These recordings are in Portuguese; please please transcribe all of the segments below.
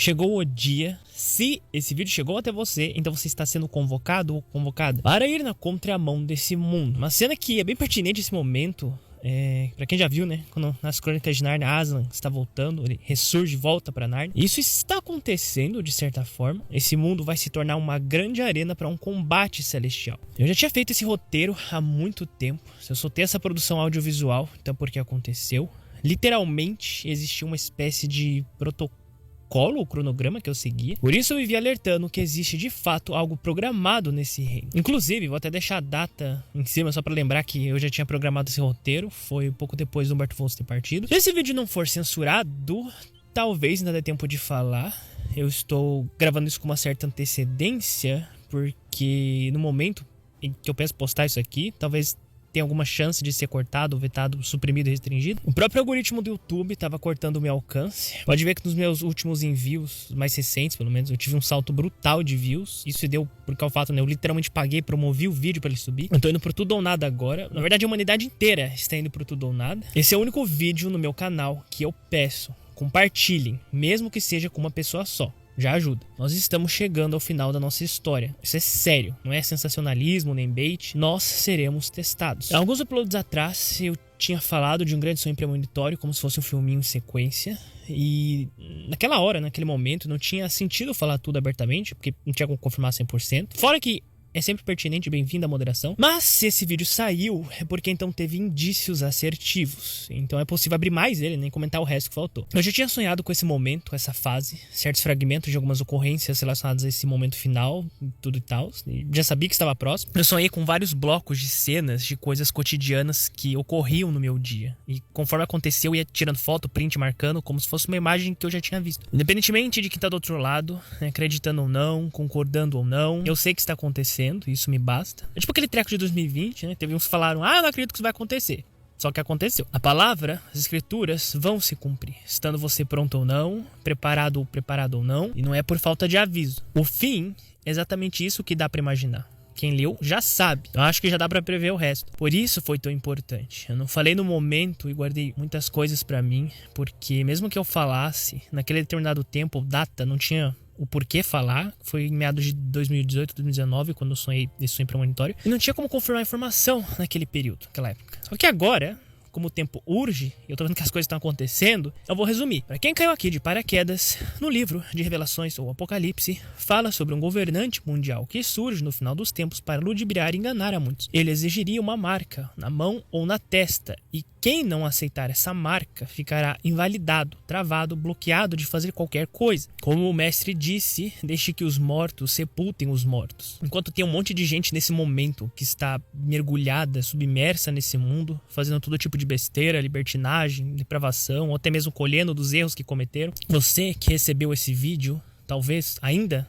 chegou o dia. Se esse vídeo chegou até você, então você está sendo convocado ou convocada para ir na contramão desse mundo. Uma cena que é bem pertinente nesse momento. Pra quem já viu, né? Quando nas Crônicas de Nárnia, Aslan está voltando, ele ressurge e volta pra Nárnia. Isso está acontecendo de certa forma. Esse mundo vai se tornar uma grande arena para um combate celestial. Eu já tinha feito esse roteiro há muito tempo. Eu soltei essa produção audiovisual, então porque aconteceu. Literalmente existia uma espécie de protocolo ou cronograma que eu seguia. Por isso eu vivia alertando que existe de fato algo programado nesse reino. Inclusive, vou até deixar a data em cima só pra lembrar que eu já tinha programado esse roteiro. Foi pouco depois do Humberto Volz ter partido. Se esse vídeo não for censurado, talvez ainda dê tempo de falar. Eu estou gravando isso com uma certa antecedência, porque no momento em que eu penso postar isso aqui, talvez tem alguma chance de ser cortado, vetado, suprimido e restringido. O próprio algoritmo do YouTube estava cortando o meu alcance. Pode ver que nos meus últimos envios, mais recentes pelo menos, eu tive um salto brutal de views. Isso deu porque o fato, né, eu literalmente paguei, promovi o vídeo para ele subir. Eu tô indo pro tudo ou nada agora. Na verdade, a humanidade inteira está indo pro tudo ou nada. Esse é o único vídeo no meu canal que eu peço: compartilhem, mesmo que seja com uma pessoa só. Já ajuda. Nós estamos chegando ao final da nossa história. Isso é sério, não é sensacionalismo nem bait. Nós seremos testados. Alguns uploads atrás eu tinha falado de um grande sonho premonitório, como se fosse um filminho em sequência. E naquela hora, naquele momento, não tinha sentido falar tudo abertamente, porque não tinha como confirmar 100%. Fora que é sempre pertinente, bem-vindo à moderação. Mas se esse vídeo saiu, é porque então teve indícios assertivos. Então é possível abrir mais ele, nem comentar o resto que faltou. Eu já tinha sonhado com esse momento, com essa fase, certos fragmentos de algumas ocorrências relacionadas a esse momento final, tudo e tal. Já sabia que estava próximo. Eu sonhei com vários blocos de cenas, de coisas cotidianas que ocorriam no meu dia. E conforme aconteceu, eu ia tirando foto, print, marcando, como se fosse uma imagem que eu já tinha visto. Independentemente de quem tá do outro lado, acreditando ou não, concordando ou não, eu sei que está acontecendo. Isso me basta. É tipo aquele treco de 2020, né? Teve uns que falaram: eu não acredito que isso vai acontecer. Só que aconteceu. A palavra, as escrituras vão se cumprir, estando você pronto ou não, preparado ou não, e não é por falta de aviso. O fim é exatamente isso que dá pra imaginar. Quem leu já sabe. Eu acho que já dá pra prever o resto. Por isso foi tão importante. Eu não falei no momento e guardei muitas coisas pra mim, porque mesmo que eu falasse, naquele determinado tempo ou data, não tinha o porquê falar. Foi em meados de 2018, 2019, quando eu sonhei esse sonho premonitório. E não tinha como confirmar a informação naquele período, naquela época. Só que agora, como o tempo urge, e eu tô vendo que as coisas estão acontecendo, eu vou resumir. Para quem caiu aqui de paraquedas, no livro de Revelações ou Apocalipse, fala sobre um governante mundial que surge no final dos tempos para ludibriar e enganar a muitos. Ele exigiria uma marca na mão ou na testa, e quem não aceitar essa marca ficará invalidado, travado, bloqueado de fazer qualquer coisa. Como o mestre disse, deixe que os mortos sepultem os mortos. Enquanto tem um monte de gente nesse momento que está mergulhada, submersa nesse mundo, fazendo todo tipo de besteira, libertinagem, depravação, ou até mesmo colhendo dos erros que cometeram, você que recebeu esse vídeo, talvez ainda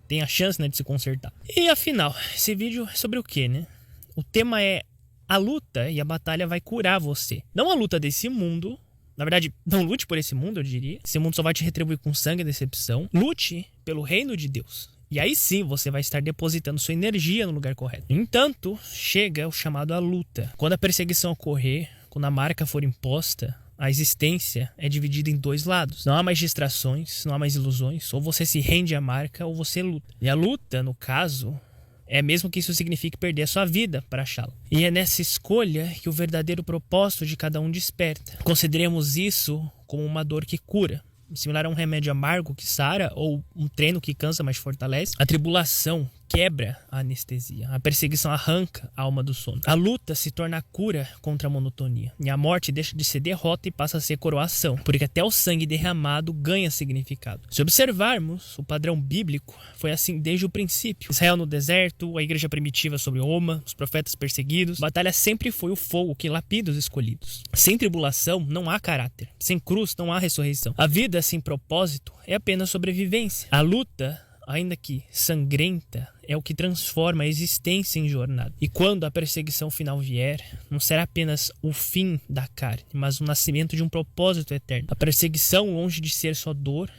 tenha a chance, né, de se consertar. E afinal, esse vídeo é sobre o que, né? O tema é: a luta e a batalha vai curar você. Não a luta desse mundo. Na verdade, não lute por esse mundo, eu diria. Esse mundo só vai te retribuir com sangue e decepção. Lute pelo reino de Deus. E aí sim você vai estar depositando sua energia no lugar correto. No entanto, chega o chamado à luta. Quando a perseguição ocorrer, quando a marca for imposta, a existência é dividida em dois lados. Não há mais distrações, não há mais ilusões. Ou você se rende à marca ou você luta. E a luta, no caso, é mesmo que isso signifique perder a sua vida para achá-la. E é nessa escolha que o verdadeiro propósito de cada um desperta. Consideremos isso como uma dor que cura, similar a um remédio amargo que sara ou um treino que cansa, mas fortalece. A tribulação quebra a anestesia. A perseguição arranca a alma do sono. A luta se torna a cura contra a monotonia. E a morte deixa de ser derrota e passa a ser coroação, porque até o sangue derramado ganha significado. Se observarmos, o padrão bíblico foi assim desde o princípio. Israel no deserto, a igreja primitiva sobre Roma, os profetas perseguidos. A batalha sempre foi o fogo que lapida os escolhidos. Sem tribulação não há caráter. Sem cruz não há ressurreição. A vida sem propósito é apenas sobrevivência. A luta, ainda que sangrenta, é o que transforma a existência em jornada. E quando a perseguição final vier, não será apenas o fim da carne, mas o nascimento de um propósito eterno. A perseguição, longe de ser só dor,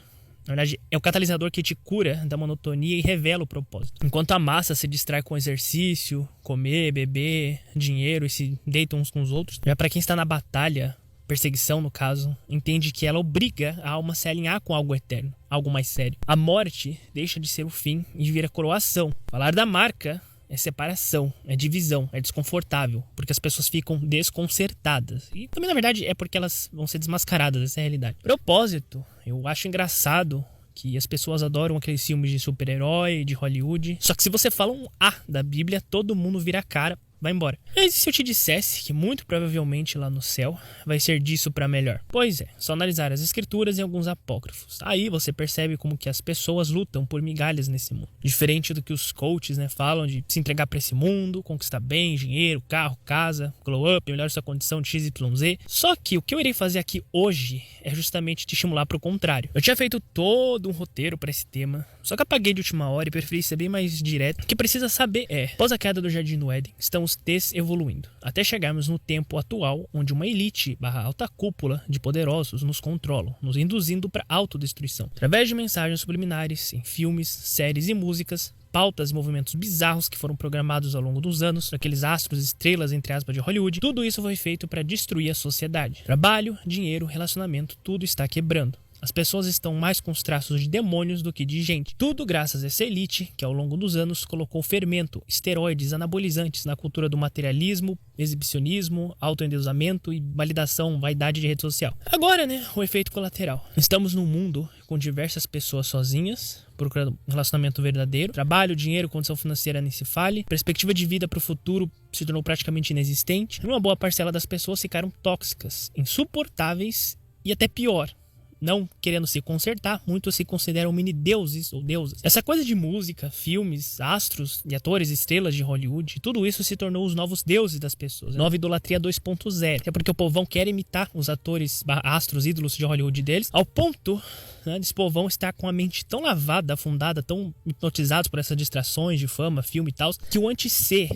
na verdade, é o catalisador que te cura da monotonia e revela o propósito. Enquanto a massa se distrai com exercício, comer, beber, dinheiro e se deita uns com os outros, já para quem está na batalha, perseguição no caso, entende que ela obriga a alma a se alinhar com algo eterno, algo mais sério. A morte deixa de ser o fim e vira coroação. Falar da marca é separação, é divisão, é desconfortável, porque as pessoas ficam desconcertadas. E também, na verdade, é porque elas vão ser desmascaradas, essa é a realidade. Propósito, eu acho engraçado que as pessoas adoram aqueles filmes de super-herói, de Hollywood. Só que se você fala um A da Bíblia, todo mundo vira a cara, vai embora. Mas e se eu te dissesse que muito provavelmente lá no céu vai ser disso pra melhor? Pois é, só analisar as escrituras e alguns apócrifos. Aí você percebe como que as pessoas lutam por migalhas nesse mundo. Diferente do que os coaches, falam de se entregar pra esse mundo, conquistar bem, dinheiro, carro, casa, glow up, melhorar sua condição de XYZ. Só que o que eu irei fazer aqui hoje é justamente te estimular pro contrário. Eu tinha feito todo um roteiro pra esse tema, só que apaguei de última hora e preferi ser bem mais direto. O que precisa saber é, após a queda do Jardim do Éden, estamos desevoluindo, até chegarmos no tempo atual, onde uma elite / alta cúpula de poderosos nos controlam, nos induzindo para autodestruição. Através de mensagens subliminares, em filmes, séries e músicas, pautas e movimentos bizarros que foram programados ao longo dos anos, aqueles astros, estrelas, entre aspas, de Hollywood, tudo isso foi feito para destruir a sociedade. Trabalho, dinheiro, relacionamento, tudo está quebrando. As pessoas estão mais com os traços de demônios do que de gente. Tudo graças a essa elite que ao longo dos anos colocou fermento, esteroides, anabolizantes na cultura do materialismo, exibicionismo, autoendeusamento e validação, vaidade de rede social. Agora, o efeito colateral. Estamos num mundo com diversas pessoas sozinhas, procurando um relacionamento verdadeiro. Trabalho, dinheiro, condição financeira nem se fale. Perspectiva de vida para o futuro se tornou praticamente inexistente. Uma boa parcela das pessoas ficaram tóxicas, insuportáveis e até pior. Não querendo se consertar, muitos se consideram mini-deuses ou deusas. Essa coisa de música, filmes, astros e atores, estrelas de Hollywood, tudo isso se tornou os novos deuses das pessoas. Nova idolatria 2.0. É porque o povão quer imitar os atores, astros, ídolos de Hollywood deles, ao ponto desse povão estar com a mente tão lavada, afundada, tão hipnotizados por essas distrações de fama, filme e tal, que o anti-C,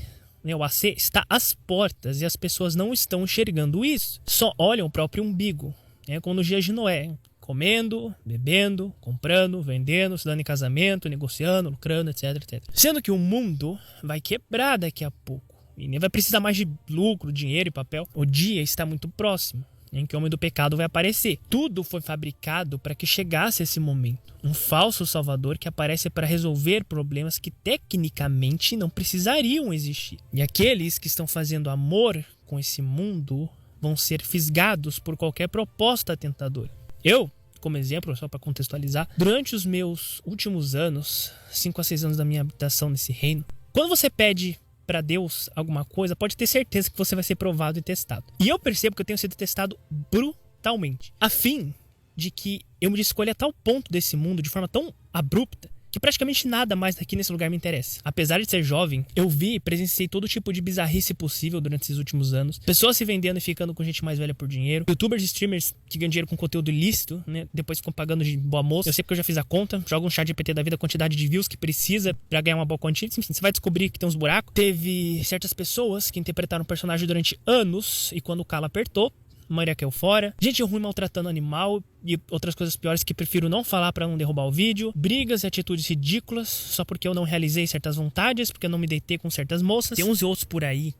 o AC, está às portas e as pessoas não estão enxergando isso. Só olham o próprio umbigo. Como nos dias de Noé. Comendo, bebendo, comprando, vendendo, se dando em casamento, negociando, lucrando, etc, etc. Sendo que o mundo vai quebrar daqui a pouco. E nem vai precisar mais de lucro, dinheiro e papel. O dia está muito próximo, em que o homem do pecado vai aparecer. Tudo foi fabricado para que chegasse esse momento. Um falso salvador que aparece para resolver problemas que tecnicamente não precisariam existir. E aqueles que estão fazendo amor com esse mundo vão ser fisgados por qualquer proposta tentadora. Eu, como exemplo, só para contextualizar, durante os meus últimos anos, 5 a 6 anos da minha habitação nesse reino, quando você pede para Deus alguma coisa, pode ter certeza que você vai ser provado e testado. E eu percebo que eu tenho sido testado brutalmente, a fim de que eu me escolha a tal ponto desse mundo de forma tão abrupta que praticamente nada mais aqui nesse lugar me interessa. Apesar de ser jovem, eu vi e presenciei todo tipo de bizarrice possível durante esses últimos anos. Pessoas se vendendo e ficando com gente mais velha por dinheiro. Youtubers e streamers que ganham dinheiro com conteúdo ilícito, depois ficam pagando de boa moça. Eu sei porque eu já fiz a conta. Joga um chat GPT da vida, a quantidade de views que precisa pra ganhar uma boa quantia. Enfim, você vai descobrir que tem uns buracos. Teve certas pessoas que interpretaram o personagem durante anos e quando o calo apertou, Maria caiu fora, gente ruim maltratando animal e outras coisas piores que prefiro não falar pra não derrubar o vídeo, brigas e atitudes ridículas só porque eu não realizei certas vontades, porque eu não me deitei com certas moças. Tem uns e outros por aí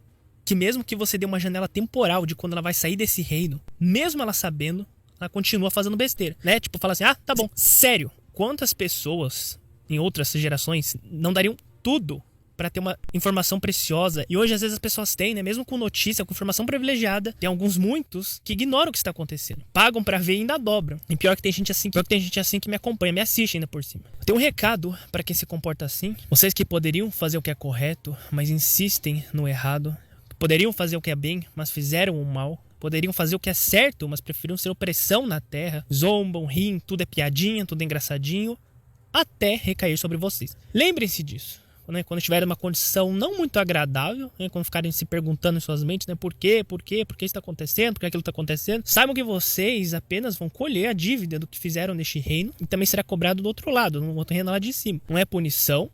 que mesmo que você dê uma janela temporal de quando ela vai sair desse reino, mesmo ela sabendo, ela continua fazendo besteira, Tipo, fala assim, tá bom. Sério, quantas pessoas em outras gerações não dariam tudo pra ter uma informação preciosa? E hoje, às vezes, as pessoas têm, mesmo com notícia, com informação privilegiada, tem muitos que ignoram o que está acontecendo. Pagam pra ver e ainda dobram. E pior que tem gente assim que me acompanha, me assiste ainda por cima. Tem um recado pra quem se comporta assim. Vocês que poderiam fazer o que é correto, mas insistem no errado. Poderiam fazer o que é bem, mas fizeram o mal. Poderiam fazer o que é certo, mas preferiram ser opressão na terra. Zombam, riem, tudo é piadinha, tudo é engraçadinho, até recair sobre vocês. Lembrem-se disso. Quando estiverem numa condição não muito agradável, quando ficarem se perguntando em suas mentes, por quê isso está acontecendo, por que aquilo está acontecendo, saibam que vocês apenas vão colher a dívida do que fizeram neste reino e também será cobrado do outro lado, no outro reino lá de cima. Não é punição,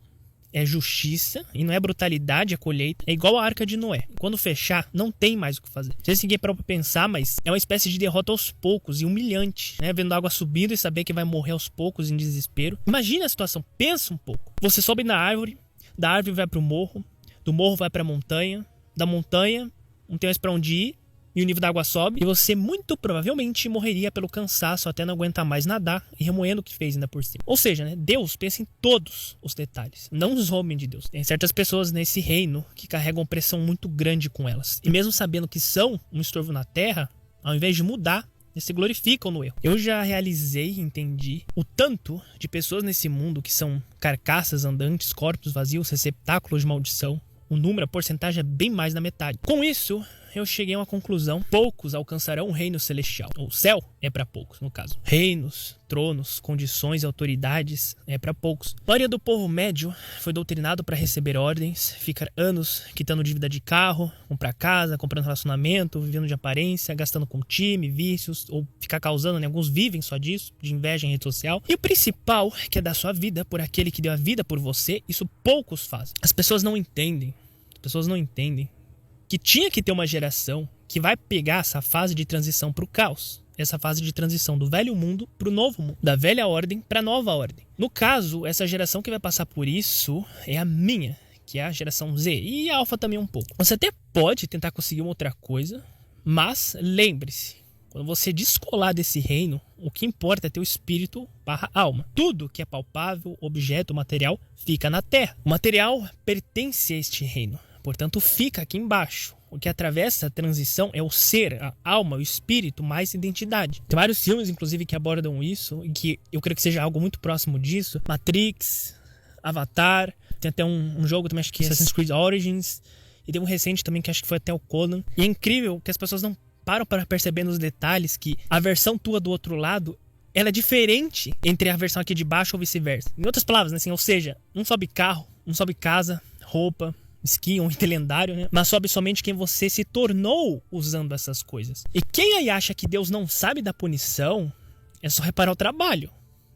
é justiça e não é brutalidade a colheita. É igual a Arca de Noé. Quando fechar, não tem mais o que fazer. Não sei se ninguém parou pra pensar, mas é uma espécie de derrota aos poucos e humilhante, Vendo a água subindo e saber que vai morrer aos poucos em desespero. Imagina a situação, pensa um pouco. Você sobe na árvore, da árvore vai pro morro, do morro vai pra montanha, da montanha não tem mais pra onde ir, e o nível da água sobe, e você muito provavelmente morreria pelo cansaço até não aguentar mais nadar e remoendo o que fez ainda por cima. Ou seja, né, Deus pensa em todos os detalhes, não os homens de Deus. Tem certas pessoas nesse reino que carregam pressão muito grande com elas, e mesmo sabendo que são um estorvo na terra, ao invés de mudar, eles se glorificam no erro. Eu já realizei e entendi o tanto de pessoas nesse mundo que são carcaças andantes, corpos vazios, receptáculos de maldição. O número, a porcentagem é bem mais da metade. Com isso, eu cheguei a uma conclusão. Poucos alcançarão o reino celestial. O céu é para poucos, no caso. Reinos, tronos, condições e autoridades é para poucos. A maioria do povo médio foi doutrinado para receber ordens, ficar anos quitando dívida de carro, comprar casa, comprando relacionamento, vivendo de aparência, gastando com time, vícios, ou ficar causando, né? Alguns vivem só disso, de inveja em rede social. E o principal, que é dar sua vida por aquele que deu a vida por você, isso poucos fazem. As pessoas não entendem que tinha que ter uma geração que vai pegar essa fase de transição para o caos. Essa fase de transição do velho mundo para o novo mundo. Da velha ordem para a nova ordem. No caso, essa geração que vai passar por isso é a minha, que é a geração Z. E a Alpha também um pouco. Você até pode tentar conseguir uma outra coisa, mas lembre-se, quando você descolar desse reino, o que importa é teu espírito / alma. Tudo que é palpável, objeto, material, fica na terra. O material pertence a este reino. Portanto, fica aqui embaixo. O que atravessa a transição é o ser, a alma, o espírito, mais identidade. Tem vários filmes, inclusive, que abordam isso, e que eu creio que seja algo muito próximo disso. Matrix, Avatar, tem até um jogo também, acho que é Assassin's Creed Origins, e tem um recente também, que acho que foi até o Conan. E é incrível que as pessoas não param para perceber nos detalhes que a versão tua do outro lado, ela é diferente entre a versão aqui de baixo ou vice-versa. Em outras palavras, né, assim, ou seja, um sobe carro, um sobe casa, roupa, skin, um item lendário, né? Mas sobe somente quem você se tornou usando essas coisas. E quem aí acha que Deus não sabe da punição, é só reparar o trabalho.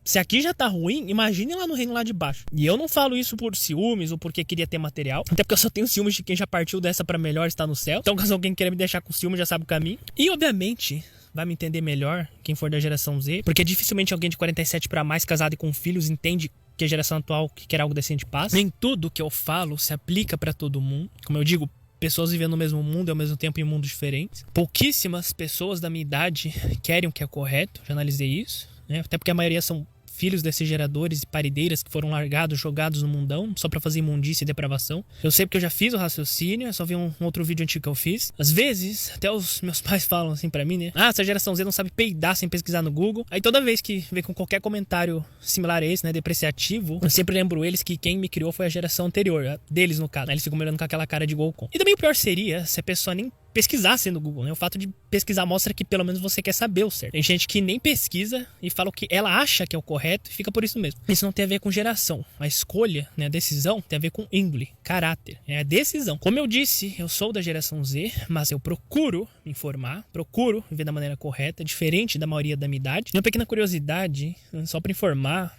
Se aqui já tá ruim, imagine lá no reino lá de baixo. E eu não falo isso por ciúmes ou porque queria ter material, até porque eu só tenho ciúmes de quem já partiu dessa pra melhor estar no céu. Então caso alguém queira me deixar com ciúmes, já sabe o caminho. E obviamente vai me entender melhor quem for da geração Z, porque dificilmente alguém de 47 pra mais casado e com filhos entende que a geração atual que quer algo decente passa. Nem tudo que eu falo se aplica pra todo mundo. Como eu digo, pessoas vivendo no mesmo mundo e ao mesmo tempo em mundos diferentes. Pouquíssimas pessoas da minha idade querem o que é correto. Já analisei isso, né? Até porque a maioria são filhos desses geradores e parideiras que foram largados, jogados no mundão, só pra fazer imundície e depravação. Eu sei porque eu já fiz o raciocínio, é só ver um outro vídeo antigo que eu fiz. Às vezes, até os meus pais falam assim pra mim, né? Ah, essa geração Z não sabe peidar sem pesquisar no Google. Aí toda vez que vem com qualquer comentário similar a esse, né, depreciativo, eu sempre lembro eles que quem me criou foi a geração anterior, deles no caso. Aí eles ficam me olhando com aquela cara de Golcon. E também o pior seria se a pessoa nem pesquisasse no Google, né? O fato de pesquisar mostra que pelo menos você quer saber o certo. Tem gente que nem pesquisa e fala o que ela acha que é o correto e fica por isso mesmo. Isso não tem a ver com geração. A escolha, né, a decisão, tem a ver com índole, caráter. É a decisão. Como eu disse, eu sou da geração Z, mas eu procuro me informar, procuro viver da maneira correta, diferente da maioria da minha idade. Uma pequena curiosidade, só para informar,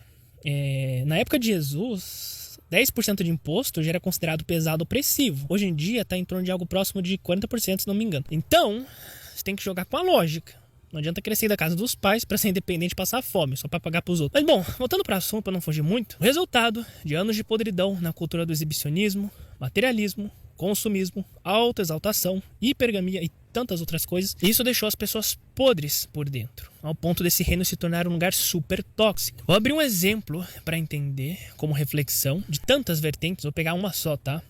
na época de Jesus, 10% de imposto já era considerado pesado opressivo. Hoje em dia está em torno de algo próximo de 40%, se não me engano. Então, você tem que jogar com a lógica. Não adianta crescer da casa dos pais para ser independente e passar fome, só para pagar pros outros. Mas bom, voltando para o assunto, para não fugir muito, o resultado de anos de podridão na cultura do exibicionismo, materialismo, consumismo, autoexaltação, hipergamia e tantas outras coisas, isso deixou as pessoas podres por dentro, ao ponto desse reino se tornar um lugar super tóxico. Vou abrir um exemplo para entender, como reflexão, de tantas vertentes, vou pegar uma só, tá?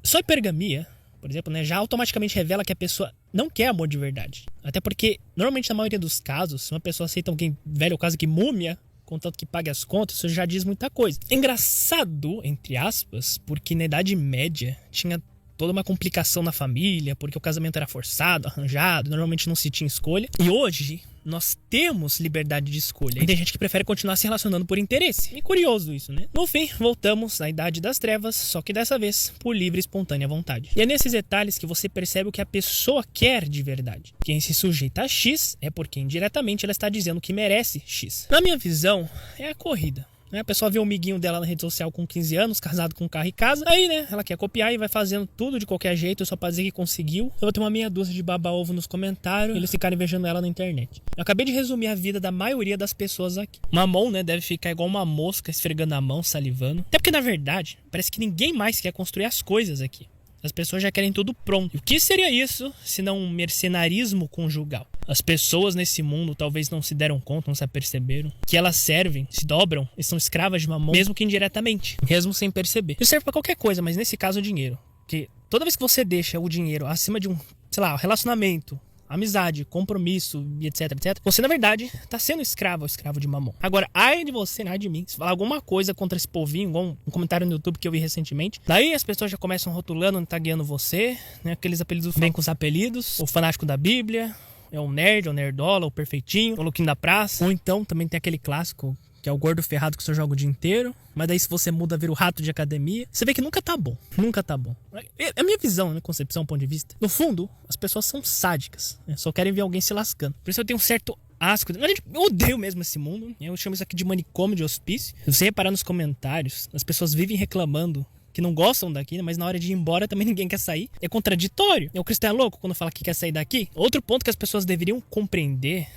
Só hipergamia, por exemplo, né, já automaticamente revela que a pessoa não quer amor de verdade. Até porque, normalmente, na maioria dos casos, se uma pessoa aceita alguém velho ou quase que múmia, contanto que pague as contas, isso já diz muita coisa. Engraçado, entre aspas, porque na Idade Média tinha toda uma complicação na família, porque o casamento era forçado, arranjado, normalmente não se tinha escolha. E hoje, nós temos liberdade de escolha. E tem gente que prefere continuar se relacionando por interesse. É curioso isso, né? No fim, voltamos à Idade das Trevas, só que dessa vez por livre e espontânea vontade. E é nesses detalhes que você percebe o que a pessoa quer de verdade. Quem se sujeita a X é porque indiretamente ela está dizendo que merece X. Na minha visão, é a corrida. A pessoa vê o amiguinho dela na rede social com 15 anos, casado com carro e casa. Aí, né, ela quer copiar e vai fazendo tudo de qualquer jeito só pra dizer que conseguiu. Eu vou ter uma meia dúzia de baba-ovo nos comentários e eles ficarem invejando ela na internet. Eu acabei de resumir a vida da maioria das pessoas aqui. Uma mão, né, deve ficar igual uma mosca esfregando a mão, salivando. Até porque, na verdade, parece que ninguém mais quer construir as coisas aqui. As pessoas já querem tudo pronto. E o que seria isso se não um mercenarismo conjugal? As pessoas nesse mundo talvez não se deram conta, não se aperceberam que elas servem, se dobram e são escravas de Mamon, mesmo que indiretamente, mesmo sem perceber. Isso serve pra qualquer coisa, mas nesse caso o dinheiro. Porque toda vez que você deixa o dinheiro acima de um, sei lá, relacionamento, amizade, compromisso, etc, etc, você na verdade tá sendo escravo de Mamon. Agora, ai de você, ai de mim, se falar alguma coisa contra esse povinho, igual um comentário no YouTube que eu vi recentemente, daí as pessoas já começam rotulando, tagueando você, né? Aqueles apelidos, vem com os apelidos, o fanático da Bíblia, é o nerd, o nerdola, o perfeitinho, o louquinho da praça, ou então também tem aquele clássico que é o gordo ferrado que só joga o dia inteiro, mas daí se você muda, vira o rato de academia. Você vê que nunca tá bom, nunca tá bom. É a minha visão, minha concepção, ponto de vista. No fundo, as pessoas são sádicas, né? Só querem ver alguém se lascando. Por isso eu tenho um certo asco. Eu odeio mesmo esse mundo, eu chamo isso aqui de manicômio, de hospício. Se você reparar nos comentários, as pessoas vivem reclamando que não gostam daqui, mas na hora de ir embora também ninguém quer sair. É contraditório. O cristão é louco quando fala que quer sair daqui. Outro ponto que as pessoas deveriam compreender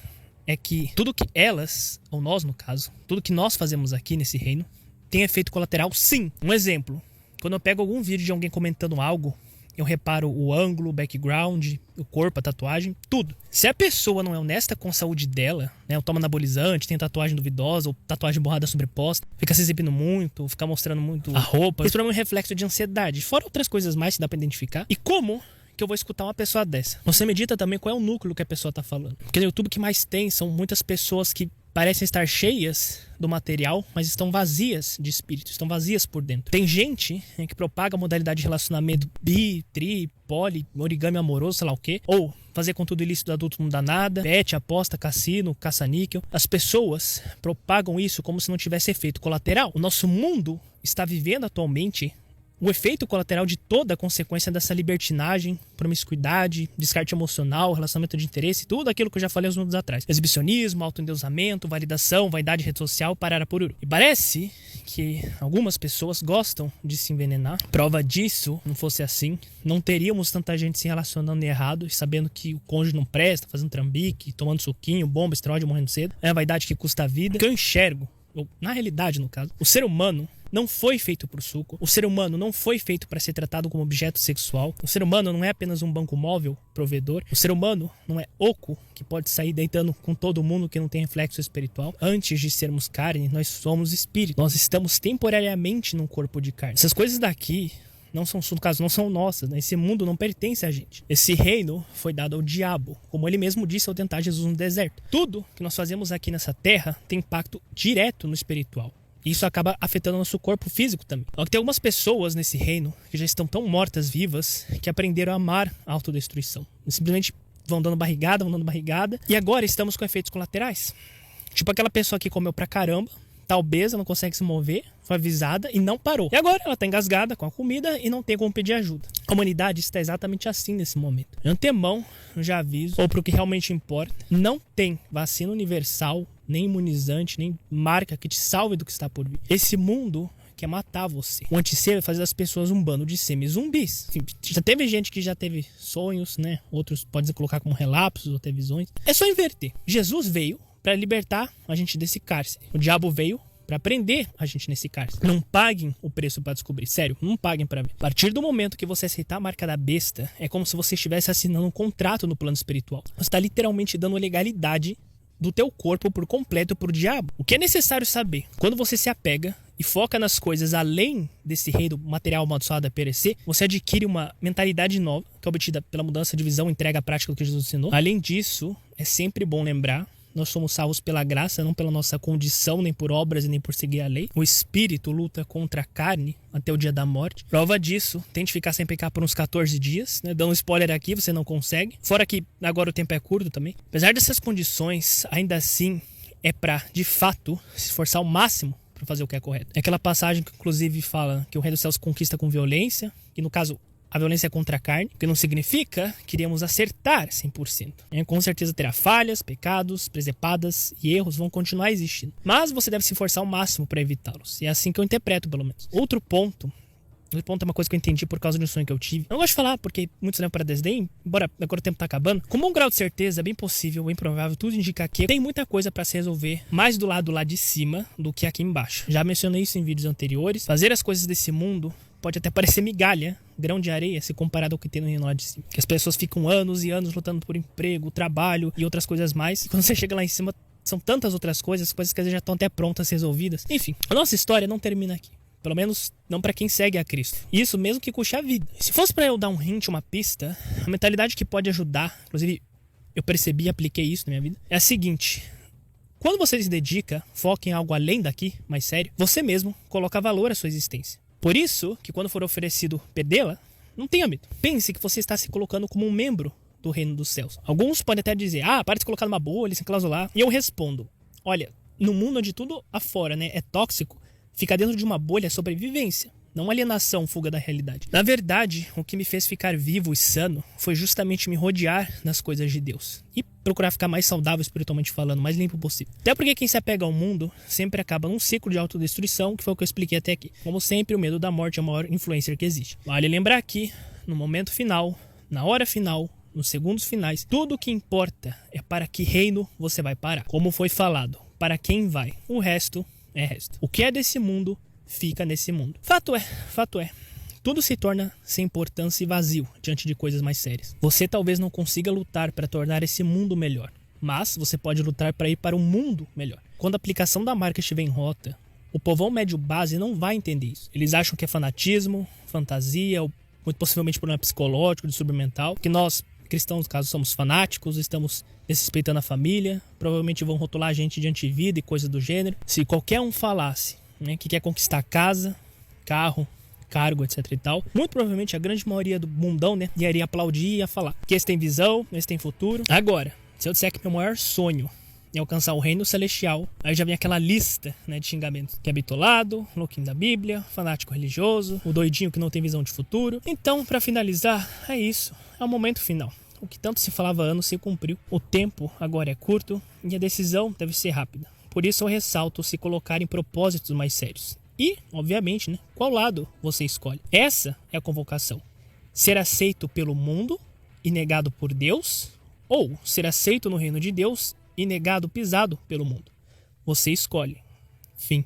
é que tudo que elas, ou nós no caso, tudo que nós fazemos aqui nesse reino tem efeito colateral, sim. Um exemplo, quando eu pego algum vídeo de alguém comentando algo, eu reparo o ângulo, o background, o corpo, a tatuagem, tudo. Se a pessoa não é honesta com a saúde dela, né, ou toma anabolizante, tem tatuagem duvidosa, ou tatuagem borrada sobreposta, fica se exibindo muito, fica mostrando muito a roupa, isso é um reflexo de ansiedade, fora outras coisas mais que dá pra identificar. E como que eu vou escutar uma pessoa dessa? Você medita também qual é o núcleo que a pessoa tá falando. Porque no YouTube o que mais tem são muitas pessoas que parecem estar cheias do material, mas estão vazias de espírito, estão vazias por dentro. Tem gente, né, que propaga a modalidade de relacionamento bi, tri, poli, origami amoroso, sei lá o quê, ou fazer conteúdo ilícito do adulto não dá nada, bet, aposta, cassino, caça-níquel. As pessoas propagam isso como se não tivesse efeito colateral. O nosso mundo está vivendo atualmente o efeito colateral de toda a consequência dessa libertinagem, promiscuidade, descarte emocional, relacionamento de interesse, tudo aquilo que eu já falei uns minutos atrás. Exibicionismo, autoendeusamento, validação, vaidade, rede social, parara pururu. E parece que algumas pessoas gostam de se envenenar. Prova disso, não fosse assim, não teríamos tanta gente se relacionando errado e sabendo que o cônjuge não presta, fazendo trambique, tomando suquinho, bomba, esteroide, morrendo cedo. É a vaidade que custa a vida. Que eu enxergo, ou na realidade no caso, o ser humano não foi feito pro suco. O ser humano não foi feito para ser tratado como objeto sexual. O ser humano não é apenas um banco móvel, provedor. O ser humano não é oco que pode sair deitando com todo mundo que não tem reflexo espiritual. Antes de sermos carne, nós somos espírito. Nós estamos temporariamente num corpo de carne. Essas coisas daqui não são, no caso, não são nossas, né? Esse mundo não pertence a gente. Esse reino foi dado ao diabo, como ele mesmo disse ao tentar Jesus no deserto. Tudo que nós fazemos aqui nessa terra tem impacto direto no espiritual. E isso acaba afetando o nosso corpo físico também. Só que tem algumas pessoas nesse reino que já estão tão mortas vivas que aprenderam a amar a autodestruição. Eles simplesmente vão dando barrigada. E agora estamos com efeitos colaterais. Tipo aquela pessoa que comeu pra caramba, tá obesa, não consegue se mover, foi avisada e não parou. E agora ela tá engasgada com a comida e não tem como pedir ajuda. A humanidade está exatamente assim nesse momento. De antemão, eu já aviso, ou pro que realmente importa, não tem vacina universal, nem imunizante, nem marca que te salve do que está por vir. Esse mundo quer matar você. O antisser vai fazer das pessoas um bando de semi-zumbis. Enfim, já teve gente que já teve sonhos, né? Outros podem colocar como relapsos ou ter visões. É só inverter. Jesus veio para libertar a gente desse cárcere. O diabo veio para prender a gente nesse cárcere. Não paguem o preço para descobrir. Sério, não paguem para ver. A partir do momento que você aceitar a marca da besta, é como se você estivesse assinando um contrato no plano espiritual. Você está literalmente dando legalidade do teu corpo por completo pro diabo. O que é necessário saber? Quando você se apega e foca nas coisas além desse reino material amaldiçoado a perecer, você adquire uma mentalidade nova, que é obtida pela mudança de visão, entrega prática do que Jesus ensinou. Além disso, é sempre bom lembrar, nós somos salvos pela graça, não pela nossa condição, nem por obras e nem por seguir a lei. O espírito luta contra a carne até o dia da morte. Prova disso, tente ficar sem pecar por uns 14 dias, né? Dando um spoiler aqui, você não consegue. Fora que agora o tempo é curto também. Apesar dessas condições, ainda assim é pra, de fato, se esforçar ao máximo para fazer o que é correto. É aquela passagem que inclusive fala que o reino dos céus conquista com violência, que no caso a violência é contra a carne, o que não significa que iremos acertar 100%. Com certeza terá falhas, pecados, presepadas e erros vão continuar existindo. Mas você deve se esforçar ao máximo para evitá-los. E é assim que eu interpreto, pelo menos. Outro ponto é uma coisa que eu entendi por causa de um sonho que eu tive. Eu não gosto de falar porque muitos levam para desdém, embora agora o tempo tá acabando. Com um grau de certeza, é bem possível, bem provável, tudo indica que tem muita coisa para se resolver mais do lado lá de cima do que aqui embaixo. Já mencionei isso em vídeos anteriores. Fazer as coisas desse mundo pode até parecer migalha, grão de areia se comparado ao que tem no reino lá de cima. Que as pessoas ficam anos e anos lutando por emprego, trabalho e outras coisas mais. E quando você chega lá em cima, são tantas outras coisas que às vezes já estão até prontas, resolvidas. Enfim, a nossa história não termina aqui. Pelo menos não para quem segue a Cristo. Isso mesmo que custe a vida. Se fosse para eu dar um hint, uma pista, a mentalidade que pode ajudar, inclusive eu percebi e apliquei isso na minha vida, é a seguinte: quando você se dedica, foca em algo além daqui, mais sério, você mesmo coloca valor à sua existência. Por isso que quando for oferecido perdê-la, não tenha medo. Pense que você está se colocando como um membro do reino dos céus. Alguns podem até dizer, para de se colocar numa bolha, se enclausular. E eu respondo, olha, no mundo onde tudo afora, é tóxico, ficar dentro de uma bolha é sobrevivência, não alienação, fuga da realidade. Na verdade, o que me fez ficar vivo e sano foi justamente me rodear das coisas de Deus e procurar ficar mais saudável espiritualmente falando, mais limpo possível. Até porque quem se apega ao mundo sempre acaba num ciclo de autodestruição, que foi o que eu expliquei até aqui. Como sempre, o medo da morte é o maior influencer que existe. Vale lembrar que, no momento final, na hora final, nos segundos finais, tudo o que importa é para que reino você vai parar. Como foi falado, para quem vai, o resto é resto. O que é desse mundo, fica nesse mundo. Fato é, tudo se torna sem importância e vazio diante de coisas mais sérias. Você talvez não consiga lutar para tornar esse mundo melhor, mas você pode lutar para ir para um mundo melhor. Quando a aplicação da marca estiver em rota, o povão médio base não vai entender isso. Eles acham que é fanatismo, fantasia, ou muito possivelmente problema psicológico, distúrbio mental, que nós, cristãos, no caso, somos fanáticos, estamos desrespeitando a família, provavelmente vão rotular a gente de antivida e coisas do gênero. Se qualquer um falasse que quer conquistar casa, carro, cargo, etc e tal, muito provavelmente a grande maioria do mundão iria aplaudir e ia falar que esse tem visão, esse tem futuro. Agora, se eu disser que meu maior sonho é alcançar o reino celestial, aí já vem aquela lista de xingamentos, que é bitolado, louquinho da Bíblia, fanático religioso, o doidinho que não tem visão de futuro. Então, para finalizar, é isso, é o momento final. O que tanto se falava há anos se cumpriu, o tempo agora é curto e a decisão deve ser rápida. Por isso eu ressalto se colocar em propósitos mais sérios. E, obviamente, qual lado você escolhe? Essa é a convocação. Ser aceito pelo mundo e negado por Deus, ou ser aceito no reino de Deus e negado, pisado pelo mundo. Você escolhe. Fim.